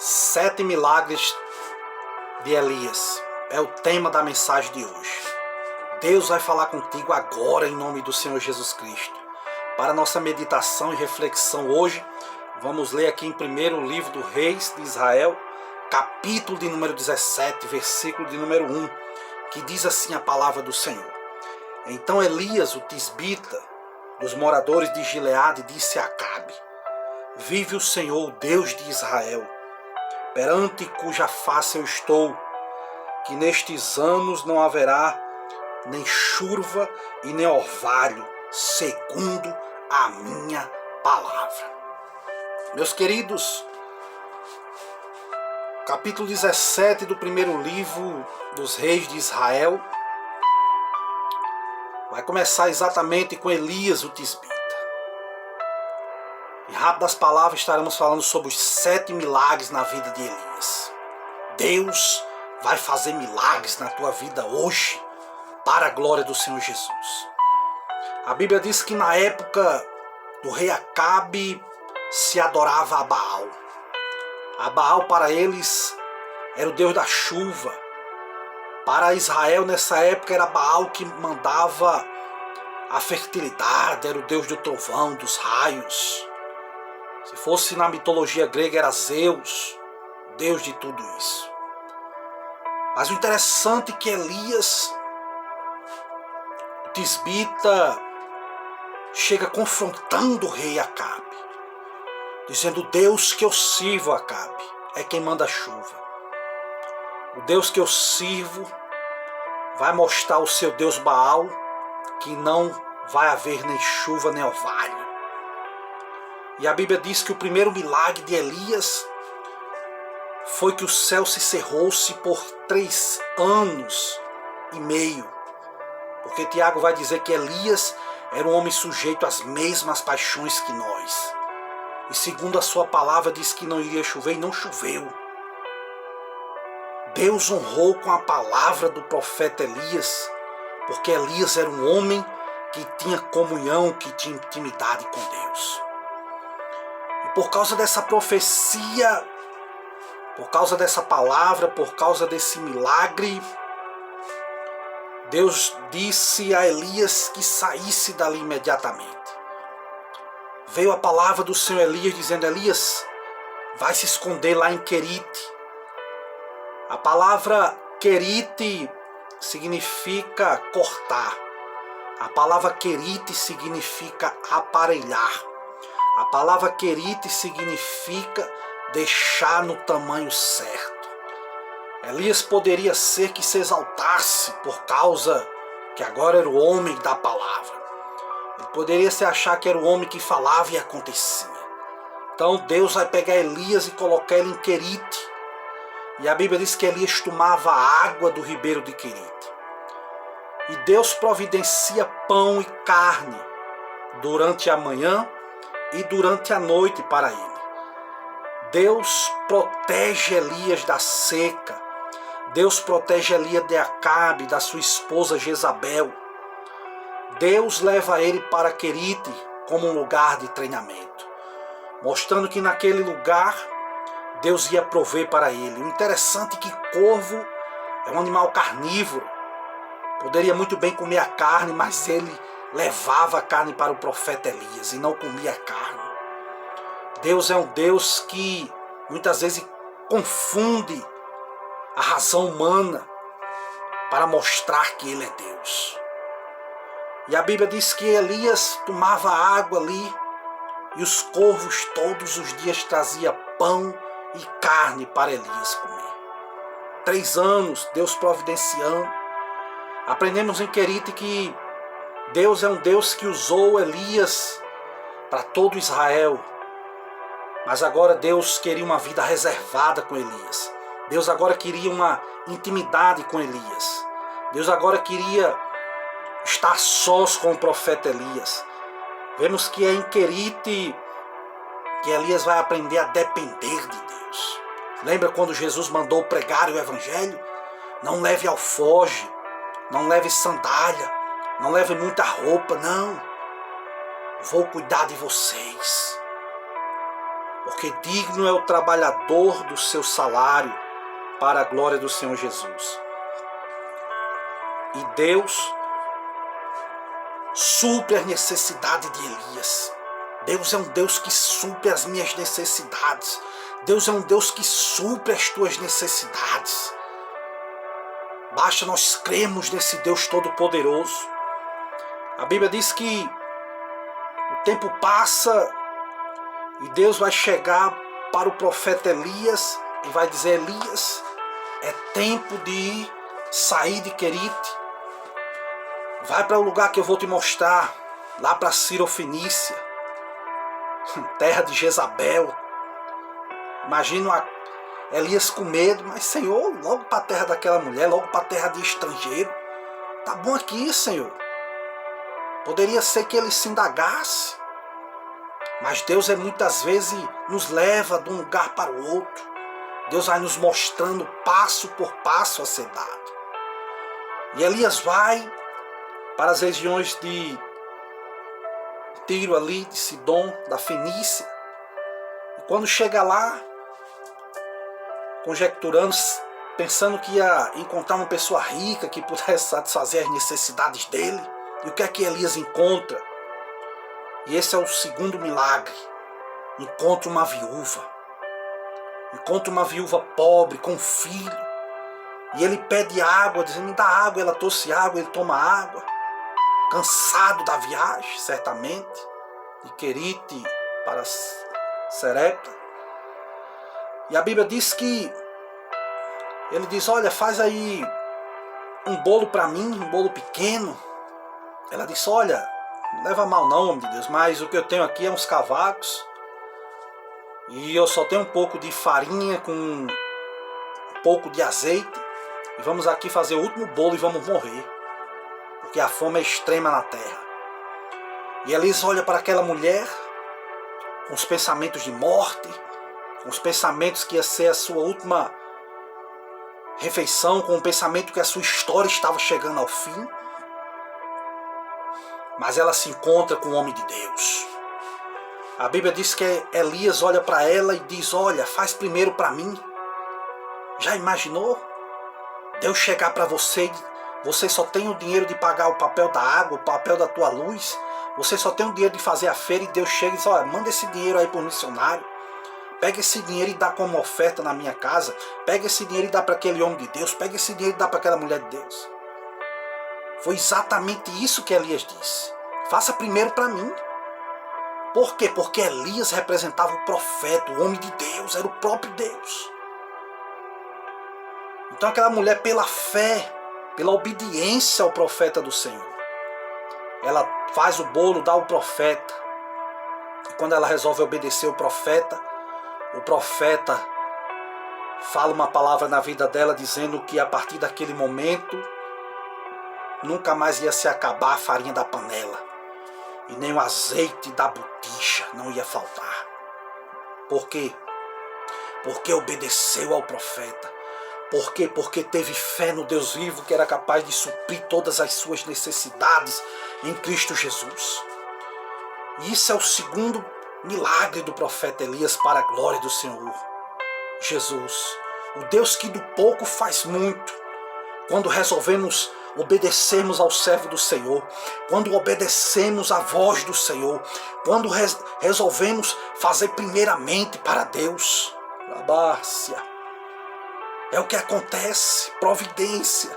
7 milagres de Elias é o tema da mensagem de hoje. Deus vai falar contigo agora em nome do Senhor Jesus Cristo. Para nossa meditação e reflexão hoje, vamos ler aqui em primeiro livro do Reis de Israel, capítulo de número 17, versículo de número 1, que diz assim a palavra do Senhor. Então Elias, o tisbita, dos moradores de Gileade, disse a Acabe: Vive o Senhor, o Deus de Israel, perante cuja face eu estou, que nestes anos não haverá nem chuva e nem orvalho, segundo a minha palavra. Meus queridos, capítulo 17 do primeiro livro dos Reis de Israel vai começar exatamente com Elias, o tisbita. Em rápidas palavras estaremos falando sobre os 7 milagres na vida de Elias. Deus vai fazer milagres na tua vida hoje, para a glória do Senhor Jesus. A Bíblia diz que na época do rei Acabe se adorava a Baal. A Baal para eles era o Deus da chuva. Para Israel nessa época era Baal que mandava a fertilidade, era o Deus do trovão, dos raios. Se fosse na mitologia grega era Zeus, Deus de tudo isso. Mas o interessante é que Elias, o tisbita, chega confrontando o rei Acabe, dizendo: o Deus que eu sirvo, Acabe, é quem manda a chuva. O Deus que eu sirvo vai mostrar o seu Deus Baal que não vai haver nem chuva nem orvalho. E a Bíblia diz que o primeiro milagre de Elias foi que o céu se cerrou-se por 3 anos e meio. Porque Tiago vai dizer que Elias era um homem sujeito às mesmas paixões que nós. E segundo a sua palavra diz que não iria chover e não choveu. Deus honrou com a palavra do profeta Elias, porque Elias era um homem que tinha comunhão, que tinha intimidade com Deus. E por causa dessa profecia, por causa dessa palavra, por causa desse milagre, Deus disse a Elias que saísse dali imediatamente. Veio a palavra do Senhor Elias dizendo: Elias, vai se esconder lá em Querite. A palavra Querite significa cortar. A palavra Querite significa aparelhar. A palavra Querite significa deixar no tamanho certo. Elias poderia ser que se exaltasse por causa que agora era o homem da palavra. Ele poderia se achar que era o homem que falava e acontecia. Então Deus vai pegar Elias e colocar ele em Querite. E a Bíblia diz que Elias tomava a água do ribeiro de Querite. E Deus providencia pão e carne durante a manhã e durante a noite para ele. Deus protege Elias da seca. Deus protege Elias de Acabe, da sua esposa Jezabel. Deus leva ele para Querite como um lugar de treinamento, mostrando que naquele lugar Deus ia prover para ele. O interessante é que corvo é um animal carnívoro. Poderia muito bem comer a carne, mas ele levava a carne para o profeta Elias e não comia a carne. Deus é um Deus que muitas vezes confunde a razão humana para mostrar que ele é Deus. E a Bíblia diz que Elias tomava água ali e os corvos todos os dias traziam pão e carne para Elias comer. 3 anos, Deus providenciando. Aprendemos em Querite que Deus é um Deus que usou Elias para todo Israel. Mas agora Deus queria uma vida reservada com Elias. Deus agora queria uma intimidade com Elias. Deus agora queria estar sós com o profeta Elias. Vemos que é em Querite que Elias vai aprender a depender de Deus. Lembra quando Jesus mandou pregar o evangelho? Não leve alforje, não leve sandália, não leve muita roupa, não. Vou cuidar de vocês. porque digno é o trabalhador do seu salário, para a glória do Senhor Jesus. E Deus supre as necessidades de Elias. Deus é um Deus que supre as minhas necessidades. Deus é um Deus que supre as tuas necessidades. Basta nós cremos nesse Deus Todo-Poderoso. A Bíblia diz que o tempo passa e Deus vai chegar para o profeta Elias e vai dizer: Elias, é tempo de sair de Querite. Vai para o lugar que eu vou te mostrar, lá para Cirofenícia, terra de Jezabel. Imagina Elias com medo, mas Senhor, logo para a terra daquela mulher, logo para a terra de estrangeiro. Tá bom aqui, Senhor. Poderia ser que ele se indagasse, mas Deus muitas vezes nos leva de um lugar para o outro. Deus vai nos mostrando passo por passo a ser dado. E Elias vai para as regiões de Tiro ali, de Sidom, da Fenícia. E quando chega lá, conjecturando, pensando que ia encontrar uma pessoa rica que pudesse satisfazer as necessidades dele. E o que é que Elias encontra? E esse é o segundo milagre. Encontra uma viúva. Encontra uma viúva pobre, com um filho. E ele pede água, dizendo: me dá água. Ela trouxe água, ele toma água. Cansado da viagem, certamente, de Querite para Serepta. E a Bíblia diz que ele diz: olha, faz aí um bolo para mim, um bolo pequeno. Ela disse: olha, não leva mal não, homem de Deus, mas o que eu tenho aqui é uns cavacos e eu só tenho um pouco de farinha com um pouco de azeite, e vamos aqui fazer o último bolo e vamos morrer, porque a fome é extrema na terra. E Elias olha para aquela mulher com os pensamentos de morte, com os pensamentos que ia ser a sua última refeição, com o pensamento que a sua história estava chegando ao fim. Mas ela se encontra com o homem de Deus. A Bíblia diz que Elias olha para ela e diz: olha, faz primeiro para mim. Já imaginou? Deus chegar para você e você só tem o dinheiro de pagar o papel da água, o papel da tua luz. Você só tem o dinheiro de fazer a feira, e Deus chega e diz: olha, manda esse dinheiro aí para o missionário. Pega esse dinheiro e dá como oferta na minha casa. Pega esse dinheiro e dá para aquele homem de Deus. Pega esse dinheiro e dá para aquela mulher de Deus. Foi exatamente isso que Elias disse. Faça primeiro para mim. Por quê? Porque Elias representava o profeta, o homem de Deus, era o próprio Deus. Então aquela mulher, pela fé, pela obediência ao profeta do Senhor, ela faz o bolo, dá ao profeta. E quando ela resolve obedecer o profeta fala uma palavra na vida dela, dizendo que a partir daquele momento nunca mais ia se acabar a farinha da panela, e nem o azeite da botija não ia faltar. Por quê? Porque obedeceu ao profeta. Por quê? Porque teve fé no Deus vivo, que era capaz de suprir todas as suas necessidades em Cristo Jesus. E isso é o segundo milagre do profeta Elias, para a glória do Senhor Jesus. O Deus que do pouco faz muito. Quando resolvemos obedecermos ao servo do Senhor, quando obedecemos à voz do Senhor, quando resolvemos fazer primeiramente para Deus. Labácia. É o que acontece, providência.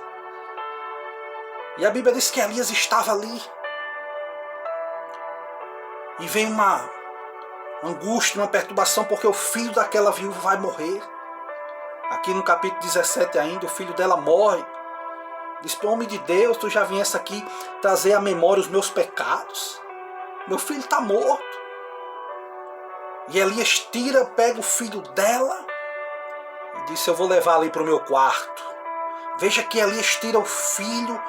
E a Bíblia diz que Elias estava ali. E vem uma angústia, uma perturbação, porque o filho daquela viúva vai morrer. Aqui no capítulo 17 ainda, o filho dela morre. Diz para o homem de Deus: tu já viesse aqui trazer à memória os meus pecados? Meu filho está morto. E Elias pega o filho dela e disse: eu vou levar ali para o meu quarto. Veja que Elias tira o filho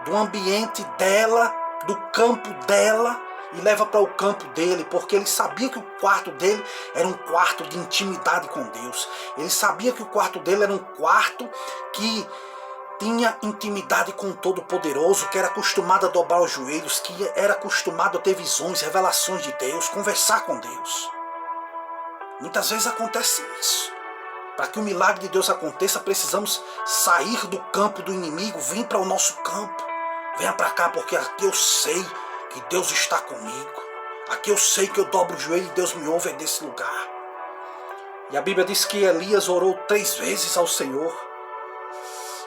do ambiente dela, do campo dela, e leva para o campo dele, porque ele sabia que o quarto dele era um quarto de intimidade com Deus. Ele sabia que o quarto dele era um quarto que tinha intimidade com o Todo-Poderoso, que era acostumado a dobrar os joelhos, que era acostumado a ter visões, revelações de Deus, conversar com Deus. Muitas vezes acontece isso. Para que o milagre de Deus aconteça, precisamos sair do campo do inimigo, vir para o nosso campo. Venha para cá, porque aqui eu sei que Deus está comigo. Aqui eu sei que eu dobro o joelho e Deus me ouve desse lugar. E a Bíblia diz que Elias orou 3 vezes ao Senhor.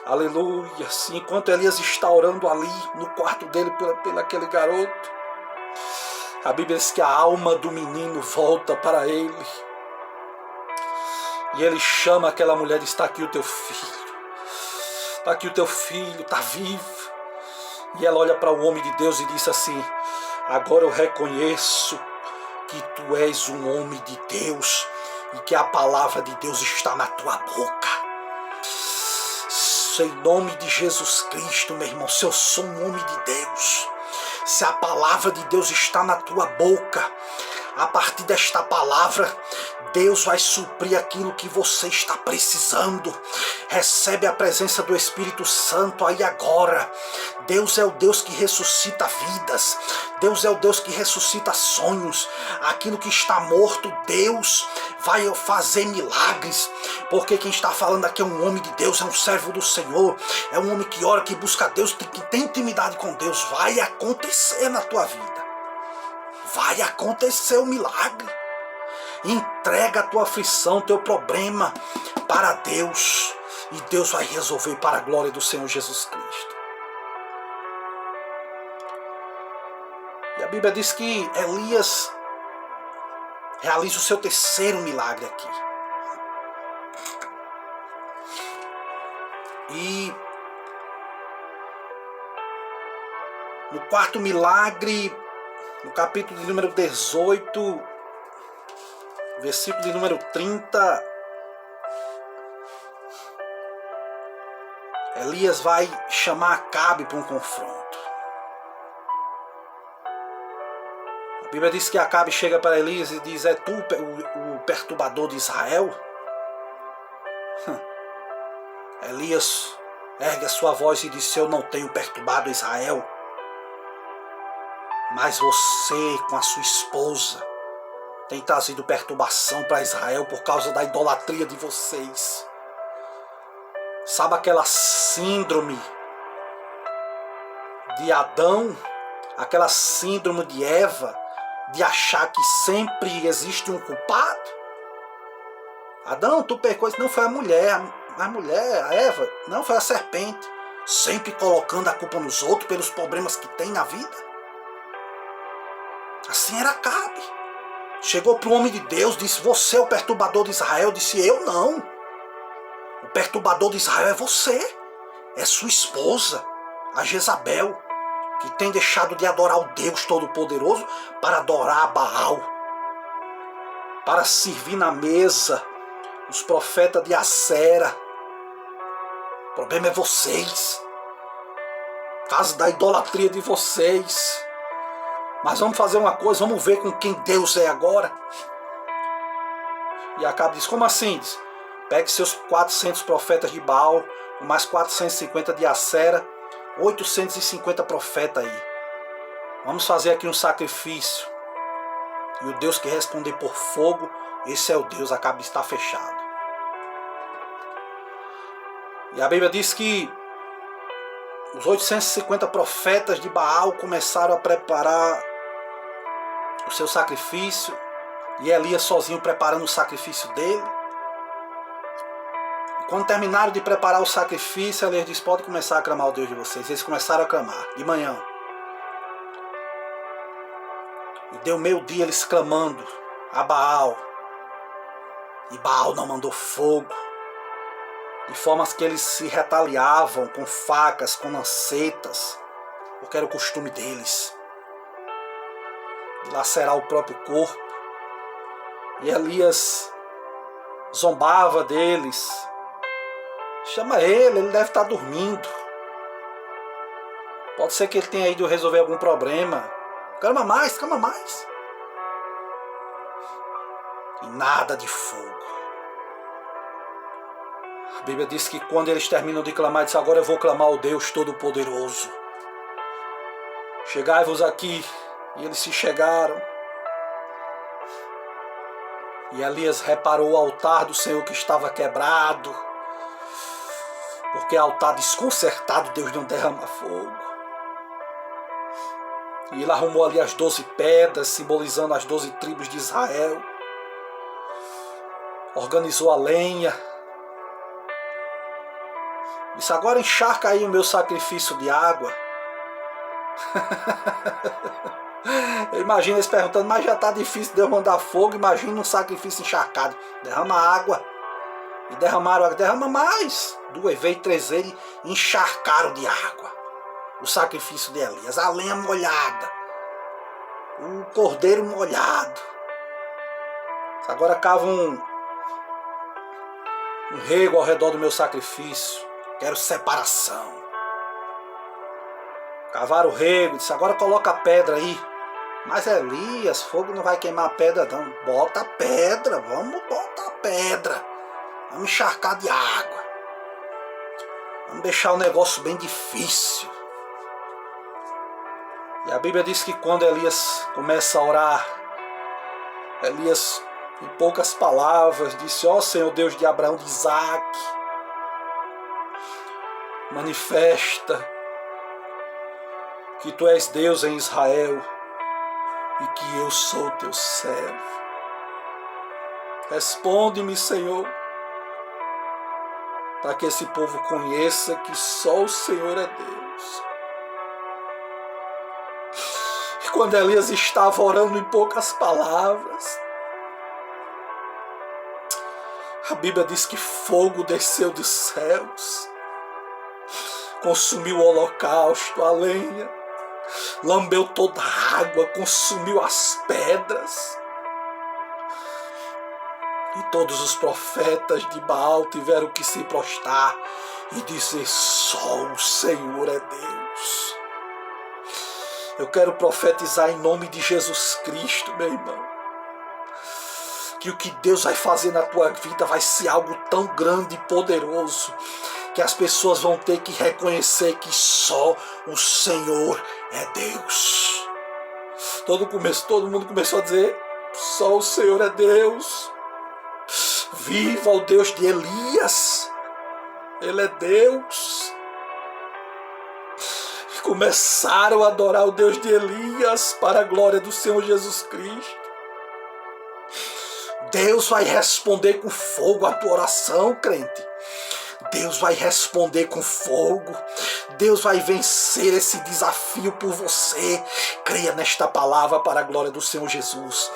Aleluia. Assim, enquanto Elias está orando ali no quarto dele pelo aquele garoto, a Bíblia diz que a alma do menino volta para ele. E ele chama aquela mulher e diz: está aqui o teu filho. Está aqui o teu filho, está vivo. E ela olha para o homem de Deus e diz assim: agora eu reconheço que tu és um homem de Deus e que a palavra de Deus está na tua boca. Em nome de Jesus Cristo, meu irmão, se eu sou um homem de Deus, se a palavra de Deus está na tua boca, a partir desta palavra, Deus vai suprir aquilo que você está precisando. Recebe a presença do Espírito Santo aí agora. Deus é o Deus que ressuscita vidas. Deus é o Deus que ressuscita sonhos. Aquilo que está morto, Deus vai fazer milagres. Porque quem está falando aqui é um homem de Deus, é um servo do Senhor. É um homem que ora, que busca Deus, que tem intimidade com Deus. Vai acontecer na tua vida. Vai acontecer o milagre. Entrega a tua aflição, teu problema para Deus. E Deus vai resolver para a glória do Senhor Jesus Cristo. E a Bíblia diz que Elias realiza o seu 3º milagre aqui. E no 4º milagre, no capítulo de número 18, versículo de número 30, Elias vai chamar Acabe para um confronto. A Bíblia diz que Acabe chega para Elias e diz: é tu o perturbador de Israel? Elias ergue a sua voz e diz: eu não tenho perturbado Israel, mas você com a sua esposa tem trazido perturbação para Israel por causa da idolatria de vocês. Sabe aquela síndrome de Adão, aquela síndrome de Eva, de achar que sempre existe um culpado? Adão, tu pecou, não foi a mulher, a Eva, não foi a serpente, sempre colocando a culpa nos outros pelos problemas que tem na vida. Assim era Acabe. Chegou para o homem de Deus, disse: você é o perturbador de Israel. Disse: eu não. O perturbador de Israel é você. É sua esposa, a Jezabel, que tem deixado de adorar o Deus Todo-Poderoso para adorar a Baal, para servir na mesa os profetas de Acera. O problema é vocês, por causa da idolatria de vocês. Mas vamos fazer uma coisa, vamos ver com quem Deus é agora. E Acabe diz: como assim? Diz: pegue seus 400 profetas de Baal, mais 450 de Acera, 850 profetas aí. Vamos fazer aqui um sacrifício. E o Deus que responder por fogo, esse é o Deus. Acabe está fechado. E a Bíblia diz que os 850 profetas de Baal começaram a preparar o seu sacrifício, e Elias sozinho preparando o sacrifício dele. E quando terminaram de preparar o sacrifício, Elias disse: pode começar a clamar o Deus de vocês. Eles começaram a clamar de manhã. E deu meio dia eles clamando a Baal. E Baal não mandou fogo. De formas que eles se retaliavam com facas, com lancetas, porque era o costume deles, de lacerar o próprio corpo. E Elias zombava deles. Chama ele deve estar dormindo. Pode ser que ele tenha ido resolver algum problema. Calma mais, calma mais. E nada de fogo. A Bíblia diz que quando eles terminam de clamar, diz: agora eu vou clamar ao Deus Todo-Poderoso. Chegai-vos aqui. E eles se chegaram. E Elias reparou o altar do Senhor que estava quebrado, porque altar desconcertado Deus não derrama fogo. E ele arrumou ali as 12 pedras, simbolizando as 12 tribos de Israel. Organizou a lenha. Disse, agora encharca aí o meu sacrifício de água. Eu imagino eles perguntando, mas já está difícil de eu mandar fogo, imagina um sacrifício encharcado. Derrama água. E derramaram água, derrama mais. 2 vezes, 3 vezes, encharcaram de água o sacrifício de Elias. A lenha molhada. O cordeiro molhado. Agora cava um rego ao redor do meu sacrifício. Quero separação. Cavaram o rego, disse, agora coloca a pedra aí. Mas Elias, fogo não vai queimar a pedra não. Bota a pedra, vamos botar a pedra. Vamos encharcar de água. Vamos deixar o negócio bem difícil. E a Bíblia diz que quando Elias começa a orar, Elias, em poucas palavras, disse, ó Senhor Deus de Abraão, de Isaac, manifesta que Tu és Deus em Israel e que eu sou Teu servo. Responde-me, Senhor, para que esse povo conheça que só o Senhor é Deus. E quando Elias estava orando em poucas palavras, a Bíblia diz que fogo desceu dos céus, consumiu o holocausto, a lenha, lambeu toda a água, consumiu as pedras. E todos os profetas de Baal tiveram que se prostrar e dizer, só o Senhor é Deus. Eu quero profetizar em nome de Jesus Cristo, meu irmão, que o que Deus vai fazer na tua vida vai ser algo tão grande e poderoso, que as pessoas vão ter que reconhecer que só o Senhor é Deus. Todo mundo começou a dizer, só o Senhor é Deus. Viva o Deus de Elias, Ele é Deus. E começaram a adorar o Deus de Elias para a glória do Senhor Jesus Cristo. Deus vai responder com fogo a tua oração, crente. Deus vai responder com fogo. Deus vai vencer esse desafio por você. Creia nesta palavra para a glória do Senhor Jesus.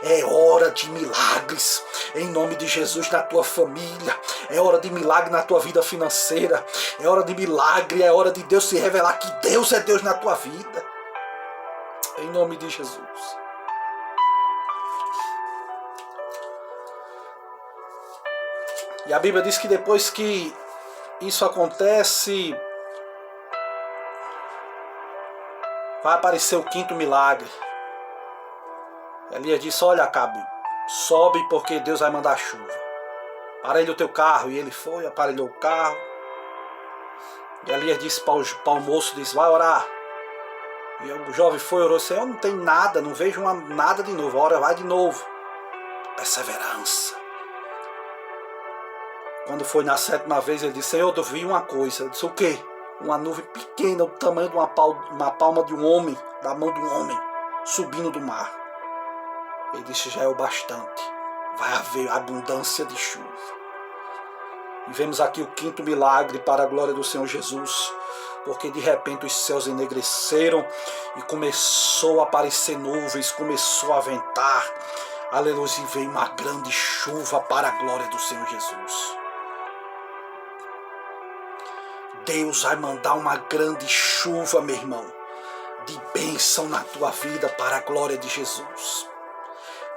É hora de milagres, em nome de Jesus, na tua família. É hora de milagre na tua vida financeira. É hora de milagre, é hora de Deus se revelar que Deus é Deus na tua vida. Em nome de Jesus. E a Bíblia diz que depois que isso acontece, vai aparecer o 5º milagre. Elias disse, olha, Acabe, sobe porque Deus vai mandar chuva. Aparelha o teu carro. E ele foi, aparelhou o carro. E Elias disse para o moço, disse, vai orar. E o jovem foi, orou, Senhor, não tem nada, não vejo nada de novo. Ora, vai de novo. Perseverança. Quando foi na 7ª vez, ele disse, Senhor, eu vi uma coisa. Eu disse, o quê? Uma nuvem pequena, do tamanho de uma palma de um homem, da mão de um homem, subindo do mar. Ele disse, já é o bastante. Vai haver abundância de chuva. E vemos aqui o 5º milagre para a glória do Senhor Jesus. Porque de repente os céus enegreceram e começou a aparecer nuvens, começou a ventar. Aleluia, e veio uma grande chuva para a glória do Senhor Jesus. Deus vai mandar uma grande chuva, meu irmão, de bênção na tua vida para a glória de Jesus.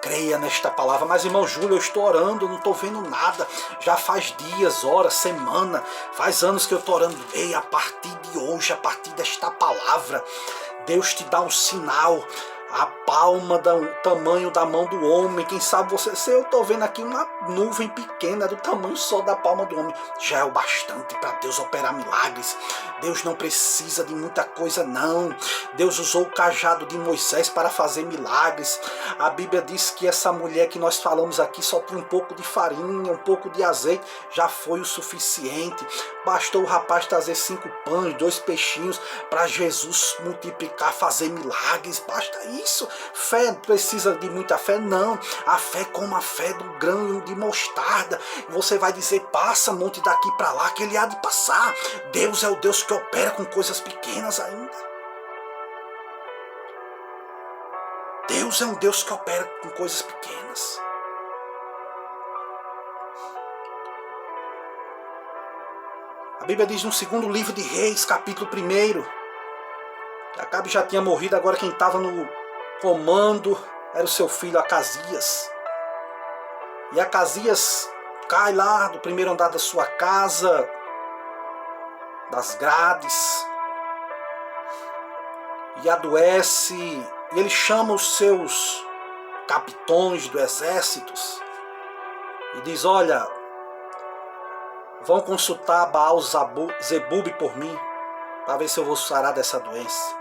Creia nesta palavra. Mas, irmão Júlio, eu estou orando, eu não estou vendo nada. Já faz dias, horas, semana, faz anos que eu estou orando. Ei, a partir de hoje, a partir desta palavra, Deus te dá um sinal. a palma do tamanho da mão do homem. Quem sabe você, se eu estou vendo aqui uma nuvem pequena do tamanho só da palma do homem, já é o bastante para Deus operar milagres. Deus não precisa de muita coisa não. Deus usou o cajado de Moisés para fazer milagres. A Bíblia diz que essa mulher que nós falamos aqui só tinha um pouco de farinha, um pouco de azeite, já foi o suficiente. Bastou o rapaz trazer 5 pães, 2 peixinhos para Jesus multiplicar, fazer milagres. Basta isso. Fé precisa de muita fé? Não. A fé é como a fé do grão de mostarda. Você vai dizer, passa monte daqui para lá, que ele há de passar. Deus é o Deus que opera com coisas pequenas ainda. Deus é um Deus que opera com coisas pequenas. A Bíblia diz no 2º livro de Reis, capítulo 1, que Acabe já tinha morrido, agora quem estava no comando era o seu filho Acasias. E Acasias cai lá do primeiro andar da sua casa, das grades, e adoece. E ele chama os seus capitões do exército e diz, olha, vão consultar Baal Zebub por mim, para ver se eu vou sarar dessa doença.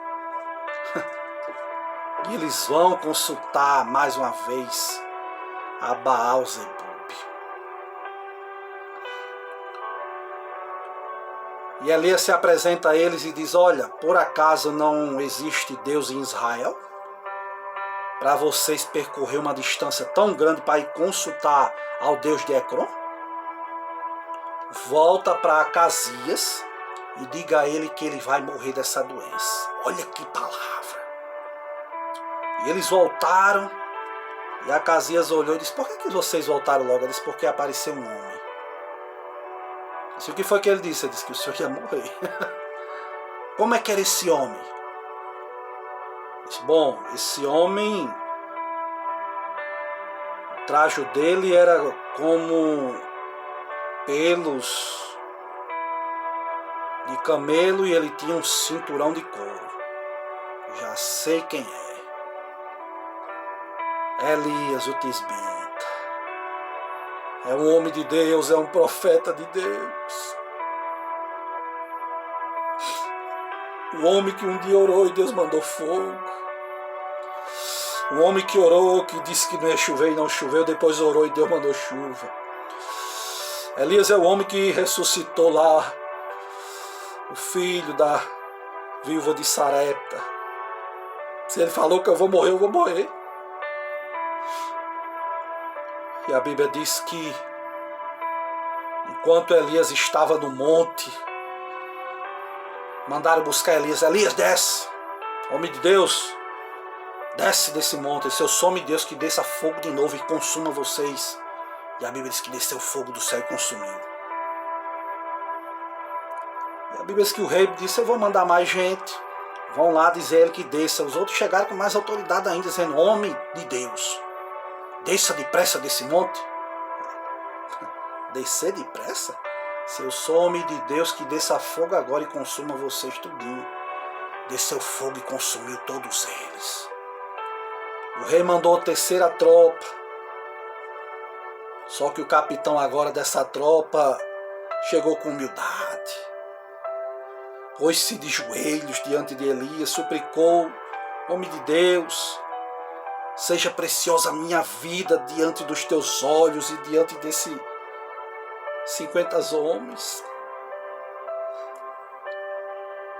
E eles vão consultar mais uma vez a Baal Zebub. E Elias se apresenta a eles e diz, olha, por acaso não existe Deus em Israel? Para vocês percorrer uma distância tão grande para ir consultar ao Deus de Ecrón? Volta para Acasias e diga a ele que ele vai morrer dessa doença. Olha que palavra. E eles voltaram, e Acasias olhou e disse, por que vocês voltaram logo? Ele disse, porque apareceu um homem. Disse, o que foi que ele disse? Ele disse que o senhor ia morrer. Como é que era esse homem? Ele disse, bom, esse homem, o traje dele era como pelos de camelo e ele tinha um cinturão de couro. Já sei quem é. Elias, o tisbita. É um homem de Deus, é um profeta de Deus. O homem que um dia orou e Deus mandou fogo. O homem que orou, que disse que não ia chover e não choveu, depois orou e Deus mandou chuva. Elias é o homem que ressuscitou lá o filho da viúva de Sarepta. Se ele falou que eu vou morrer, eu vou morrer. E a Bíblia diz que enquanto Elias estava no monte, mandaram buscar Elias. Elias, desce, homem de Deus, desce desse monte. Se eu sou homem de Deus, que desça fogo de novo e consuma vocês. E a Bíblia diz que desceu o fogo do céu e consumiu. E a Bíblia diz que o rei disse, eu vou mandar mais gente. Vão lá dizer ele que desça. Os outros chegaram com mais autoridade ainda, dizendo, homem de Deus, desça depressa desse monte. Descer depressa? Se eu sou homem de Deus, que desça fogo agora e consuma vocês tudinho. Desceu fogo e consumiu todos eles. O rei mandou a 3ª tropa. Só que o capitão agora dessa tropa chegou com humildade. Pôs-se de joelhos diante de Elias, suplicou, homem de Deus, seja preciosa a minha vida diante dos teus olhos e diante desses 50 homens.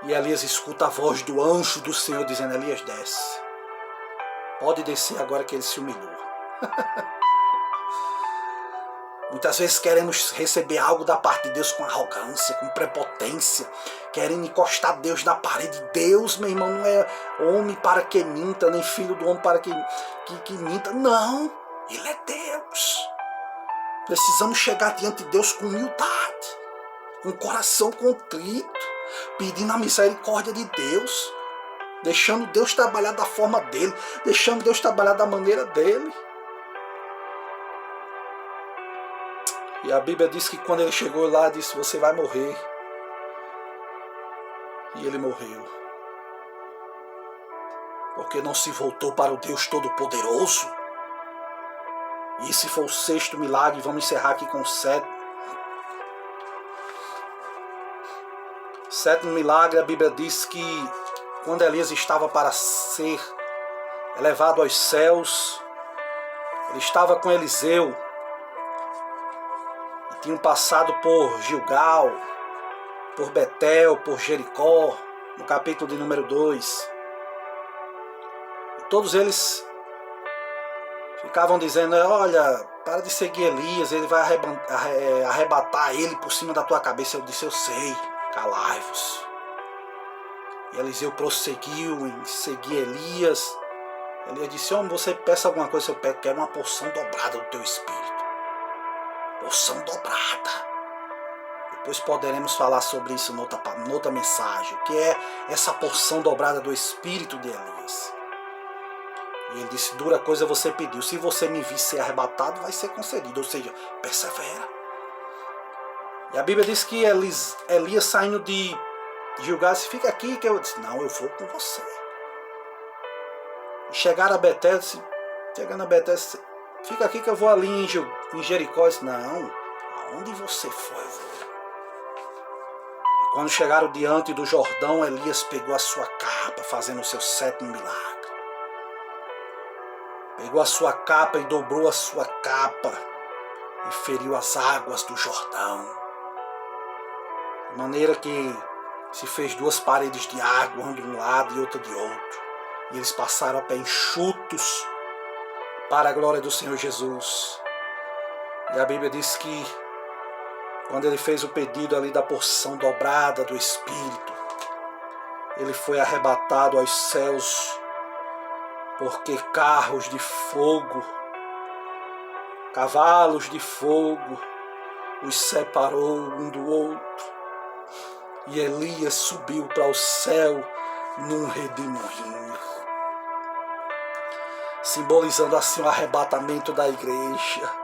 E Elias escuta a voz do anjo do Senhor dizendo, Elias, desce. Pode descer agora que ele se humilhou. Muitas vezes queremos receber algo da parte de Deus com arrogância, com prepotência, querendo encostar Deus na parede. Deus, meu irmão, não é homem para que minta, nem filho do homem para que minta. Não, Ele é Deus. Precisamos chegar diante de Deus com humildade, com o coração contrito, pedindo a misericórdia de Deus, deixando Deus trabalhar da forma dele, deixando Deus trabalhar da maneira dele. E a Bíblia diz que quando ele chegou lá, disse, você vai morrer. E ele morreu. Porque porque não se voltou para o Deus Todo-Poderoso. E esse foi o 6º milagre. Vamos encerrar aqui com o 7º. 7º milagre, a Bíblia diz que quando Elias estava para ser elevado aos céus, ele estava com Eliseu e tinham passado por Gilgal, por Betel, por Jericó, no capítulo de número 2. E todos eles ficavam dizendo: olha, para de seguir Elias, ele vai arrebatar ele por cima da tua cabeça. Eu disse: eu sei, calai-vos. E Eliseu prosseguiu em seguir Elias. Elias disse: homem, você peça alguma coisa, eu quero uma porção dobrada do teu espírito. Porção dobrada. Depois poderemos falar sobre isso noutra mensagem. O que é essa porção dobrada do espírito de Elias? E ele disse: dura coisa você pediu. Se você me vir ser arrebatado, vai ser concedido. Ou seja, persevera. E a Bíblia diz que Elias saindo de Gilgal disse: fica aqui que eu disse: não, eu vou com você. E chegaram a Betel, chegando a Betel, disse: fica aqui que eu vou ali em Jericó. Disse: não, aonde você for eu vou. E quando chegaram diante do Jordão, Elias pegou a sua capa, fazendo o seu 7º milagre. Pegou a sua capa e dobrou a sua capa e feriu as águas do Jordão. De maneira que se fez 2 paredes de água, uma de um lado e outra de outro. E eles passaram a pé enxutos para a glória do Senhor Jesus. E a Bíblia diz que quando ele fez o pedido ali da porção dobrada do Espírito, ele foi arrebatado aos céus, porque carros de fogo, cavalos de fogo, os separou um do outro. E Elias subiu para o céu num redemoinho, simbolizando assim o arrebatamento da igreja.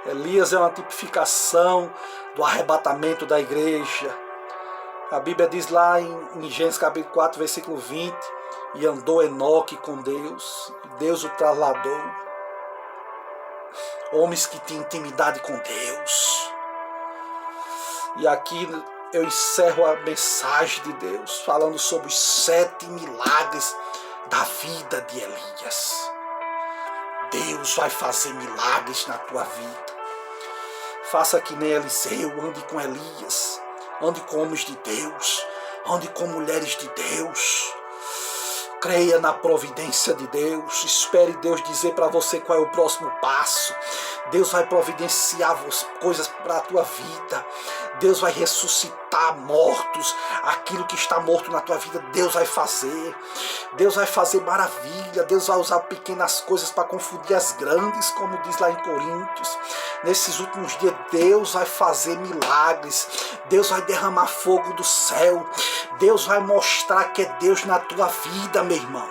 Elias é uma tipificação do arrebatamento da igreja. A Bíblia diz lá em Gênesis capítulo 4, versículo 20, e andou Enoque com Deus, e Deus o trasladou. Homens que tinham intimidade com Deus. E aqui eu encerro a mensagem de Deus falando sobre os 7 milagres da vida de Elias. Deus vai fazer milagres na tua vida. Faça que nem Eliseu, ande com Elias, ande com homens de Deus, ande com mulheres de Deus. Creia na providência de Deus. Espere Deus dizer para você qual é o próximo passo. Deus vai providenciar coisas para a tua vida. Deus vai ressuscitar mortos. Aquilo que está morto na tua vida, Deus vai fazer. Deus vai fazer maravilha. Deus vai usar pequenas coisas para confundir as grandes, como diz lá em Coríntios. Nesses últimos dias, Deus vai fazer milagres. Deus vai derramar fogo do céu. Deus vai mostrar que é Deus na tua vida, meu irmão.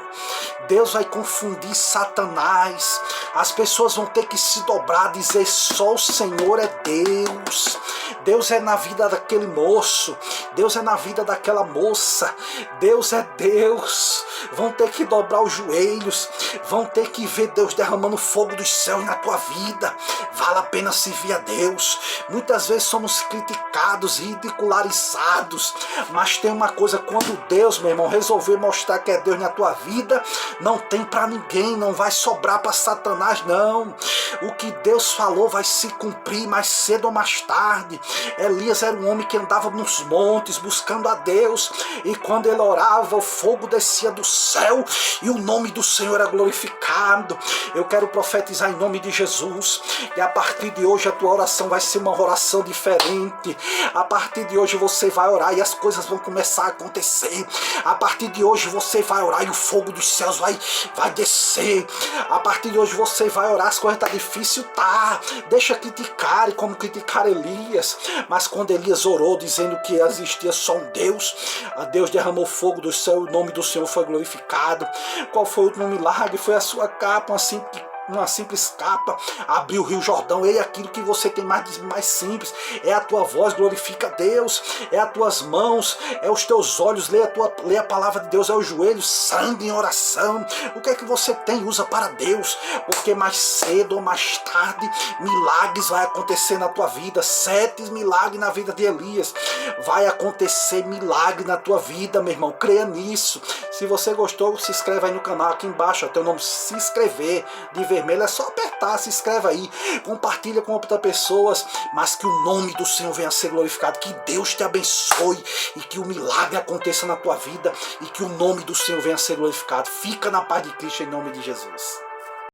Deus vai confundir Satanás. As pessoas vão ter que se dobrar, dizer: só o Senhor é Deus. Deus é na vida daquele moço. Deus é na vida daquela moça. Deus é Deus. Vão ter que dobrar os joelhos. Vão ter que ver Deus derramando fogo dos céus na tua vida. Vale a pena servir a Deus. Muitas vezes somos criticados, ridicularizados. Mas tem uma coisa: quando Deus, meu irmão, resolver mostrar que é Deus na tua vida, não tem para ninguém, não vai sobrar para Satanás, não. O que Deus falou vai se cumprir mais cedo ou mais tarde. Elias era um homem que andava nos montes buscando a Deus, e quando ele orava, o fogo descia do céu e o nome do Senhor era glorificado. Eu quero profetizar em nome de Jesus, e a partir de hoje a tua oração vai ser uma oração diferente. A partir de hoje você vai orar e as coisas vão começar a acontecer. A partir de hoje você vai orar e o fogo dos céus vai descer. A partir de hoje você vai orar. As coisas estão difíceis, tá? Deixa criticar, como criticar Elias. Mas quando Elias orou dizendo que existia só um Deus, a Deus derramou fogo do céu e o nome do Senhor foi glorificado. Qual foi o último milagre? Foi a sua capa, assim, uma simples capa, abrir o Rio Jordão. Ei, aquilo que você tem mais simples, é a tua voz, glorifica a Deus, é as tuas mãos, é os teus olhos, lê a palavra de Deus, é os joelhos, sangue em oração. O que é que você tem? Usa para Deus, porque mais cedo ou mais tarde, milagres vai acontecer na tua vida. 7 milagres na vida de Elias. Vai acontecer milagre na tua vida, meu irmão. Creia nisso. Se você gostou, se inscreve aí no canal, aqui embaixo, ó, teu nome se inscrever de vermelho, é só apertar, se inscreve aí, compartilha com outras pessoas, mas que o nome do Senhor venha a ser glorificado, que Deus te abençoe e que o milagre aconteça na tua vida e que o nome do Senhor venha a ser glorificado. Fica na paz de Cristo em nome de Jesus.